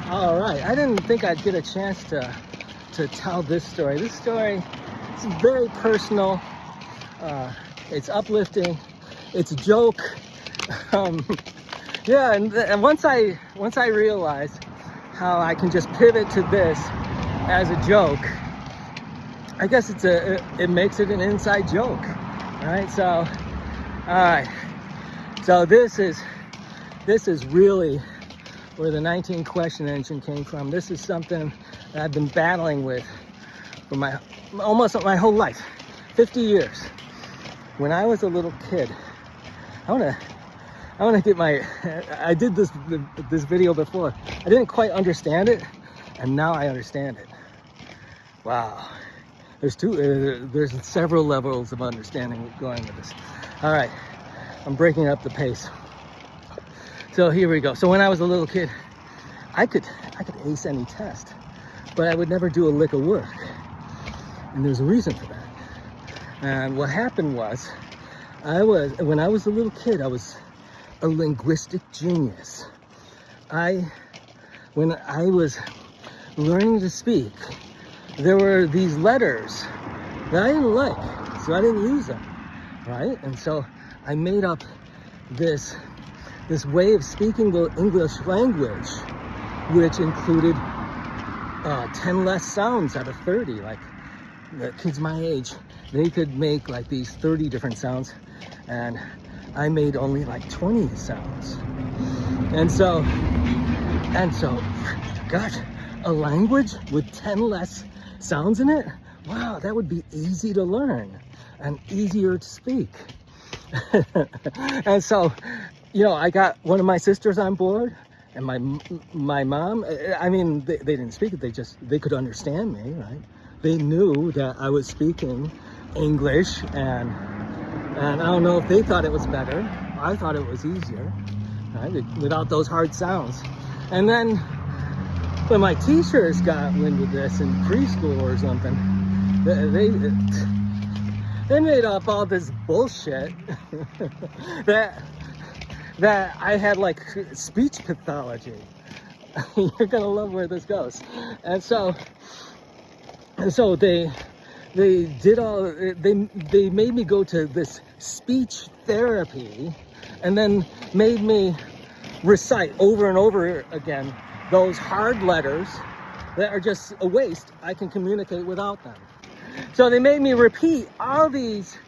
All right, I didn't think I'd get a chance to tell this story. This story is very personal. It's uplifting. It's a joke. Yeah, and once I realized how I can just pivot to this as a joke, I guess it makes it an inside joke. All right, so all right, so this is really where the 19 question engine came from. This is something that I've been battling with for almost my whole life, 50 years. When I was a little kid, I wanna get I did this video before. I didn't quite understand it, and now I understand it. Wow. There's several levels of understanding going with this. All right, I'm breaking up the pace. So here we go. So when I was a little kid, I could ace any test, but I would never do a lick of work. And there's a reason for that. And what happened was, when I was a little kid, I was a linguistic genius. When I was learning to speak, there were these letters that I didn't like, so I didn't use them, right? And so I made up this way of speaking the English language, which included 10 less sounds out of 30. Like the kids my age, they could make like these 30 different sounds, and I made only like 20 sounds. And so, gosh, a language with 10 less sounds in it? Wow, that would be easy to learn and easier to speak. And so, I got one of my sisters on board, and my mom. I mean, they didn't speak it. They could understand me, right? They knew that I was speaking English, and I don't know if they thought it was better. I thought it was easier, right? Without those hard sounds. And then when my teachers got wind of this in preschool or something, they made up all this bullshit that I had like speech pathology. You're gonna love where this goes. And so they made me go to this speech therapy, and then made me recite over and over again those hard letters that are just a waste. I can communicate without them. So they made me repeat all these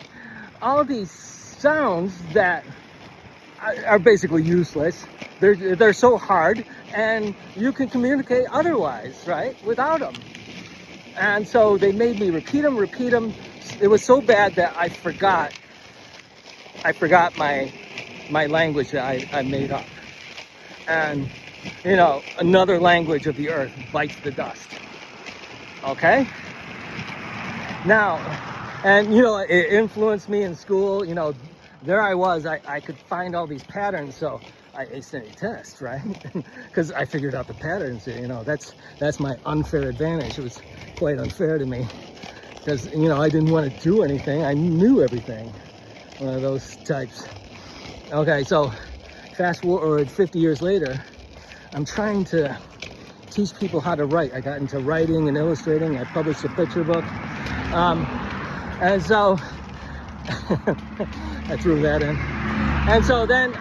sounds that are basically useless. They're so hard, and you can communicate otherwise, right? Without them. And so they made me repeat them. It was so bad that I forgot my language that I made up. And another language of the earth bites the dust. Okay? Now, and it influenced me in school. There I was, I could find all these patterns, so I aced any test, right? Because I figured out the patterns. That's my unfair advantage. It was quite unfair to me, because I didn't want to do anything. I knew everything. One of those types. Okay, so fast forward 50 years later, I'm trying to teach people how to write. I got into writing and illustrating. I published a picture book, and so I threw that in. And so then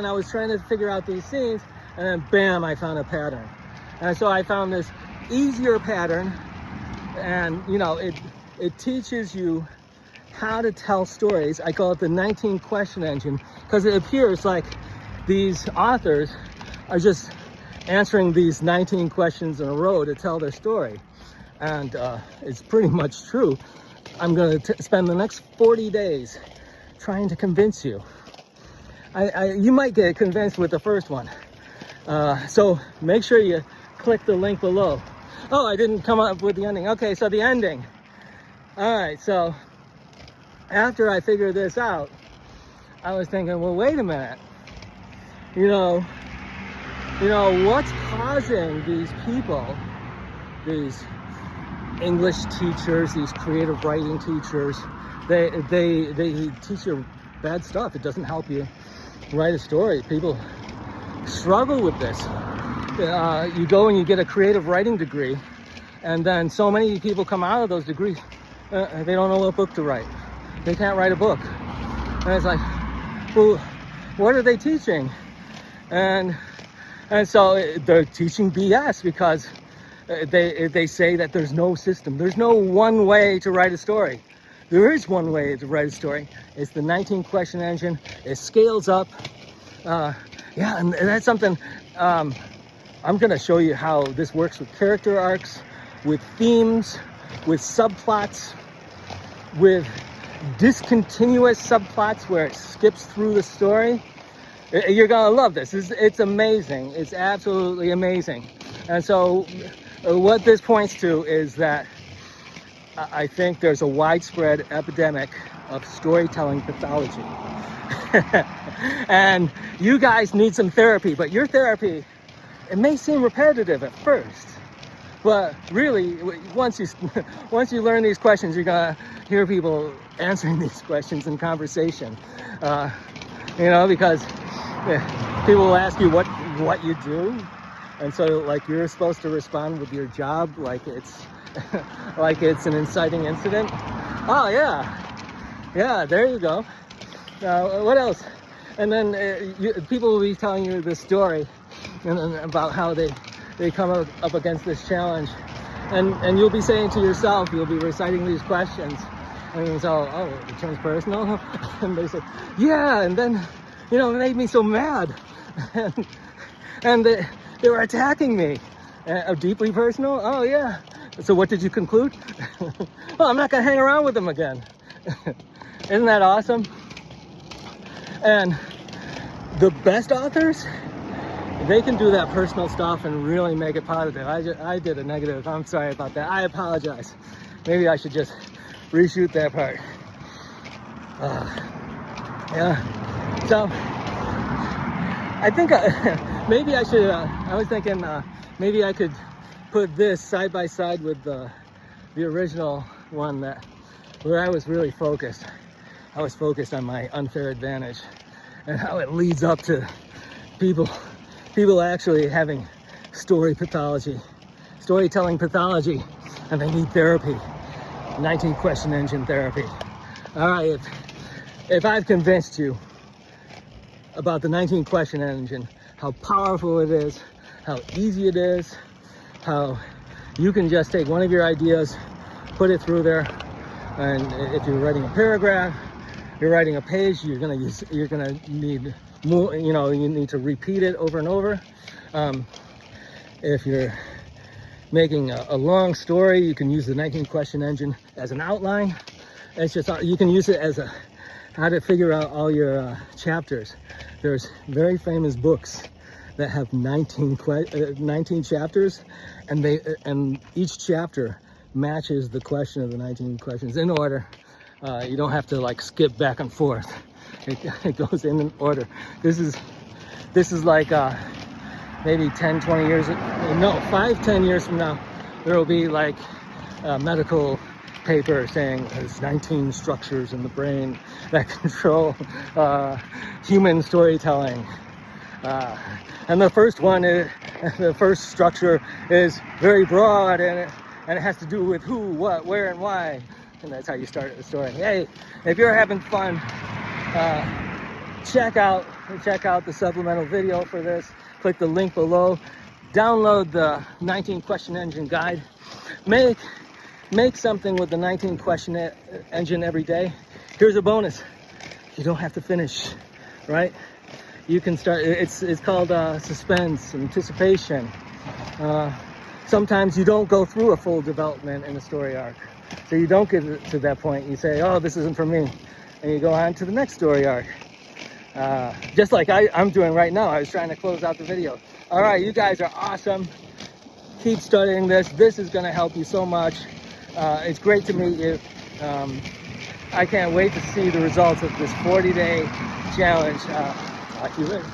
I was trying to figure out these scenes, and then bam, I found a pattern. And so I found this easier pattern, and it teaches you how to tell stories. I call it the 19 question engine, because it appears like these authors are just answering these 19 questions in a row to tell their story. And it's pretty much true. I'm going to spend the next 40 days trying to convince you. You might get convinced with the first one. So make sure you click the link below. Oh, I didn't come up with the ending. Okay, so the ending. All right, so after I figured this out, I was thinking, well, wait a minute. What's causing these people, these English teachers, these creative writing teachers, they teach you bad stuff. It doesn't help you write a story. People struggle with this. You go and you get a creative writing degree, and then so many people come out of those degrees, they don't know what book to write. They can't write a book. And it's like, well, what are they teaching? And so they're teaching BS, because they say that there's no system. There's no one way to write a story. There is one way to write a story. It's the 19-question engine. It scales up. Yeah, and that's something, I'm going to show you how this works with character arcs, with themes, with subplots, with discontinuous subplots where it skips through the story. You're going to love this. It's amazing. It's absolutely amazing. And so what this points to is that I think there's a widespread epidemic of storytelling pathology. And you guys need some therapy, but your therapy, it may seem repetitive at first, but really, once you learn these questions, you're gonna hear people answering these questions in conversation. Because people will ask you what you do, and so like you're supposed to respond with your job like it's like it's an inciting incident. Oh yeah, there you go. What else? And then people will be telling you this story and about how they come up against this challenge, and you'll be saying to yourself, you'll be reciting these questions, and so, oh, it turns personal, and they say, yeah, and then it made me so mad, and they were attacking me. Deeply personal. Oh yeah. So what did you conclude? Well, I'm not gonna hang around with them again. Isn't that awesome? And the best authors, they can do that personal stuff and really make it positive. I did a negative. I'm sorry about that. I apologize. Maybe I should just reshoot that part. Yeah. So I think maybe I should. I was thinking maybe I could put this side by side with the original one where I was really focused. I was focused on my unfair advantage and how it leads up to people actually having storytelling pathology, and they need therapy, 19-question engine therapy. All right, if I've convinced you about the 19-question engine, how powerful it is, how easy it is, how you can just take one of your ideas, put it through there, and if you're writing a paragraph, you're writing a page, you're gonna need more, you need to repeat it over and over. If you're making a long story, you can use the 19-question engine as an outline. It's just, you can use it as how to figure out all your chapters. There's very famous books that have 19 chapters, and each chapter matches the question of the 19 questions in order. You don't have to like skip back and forth. It goes in order. This is like maybe 10, 20 years, no, 5, 10 years from now, there will be like a medical paper saying there's 19 structures in the brain that control human storytelling. And the first structure is very broad, and it has to do with who, what, where, and why. And that's how you start the story. Hey, if you're having fun, check out the supplemental video for this. Click the link below. Download the 19-question engine guide. Make something with the 19-question engine every day. Here's a bonus. You don't have to finish, right? You can start. It's called suspense, anticipation. Sometimes you don't go through a full development in a story arc. So you don't get to that point. You say, oh, this isn't for me. And you go on to the next story arc. Just like I'm doing right now. I was trying to close out the video. All right, you guys are awesome. Keep studying this. This is going to help you so much. It's great to meet you. I can't wait to see the results of this 40-day challenge. Talk to you later.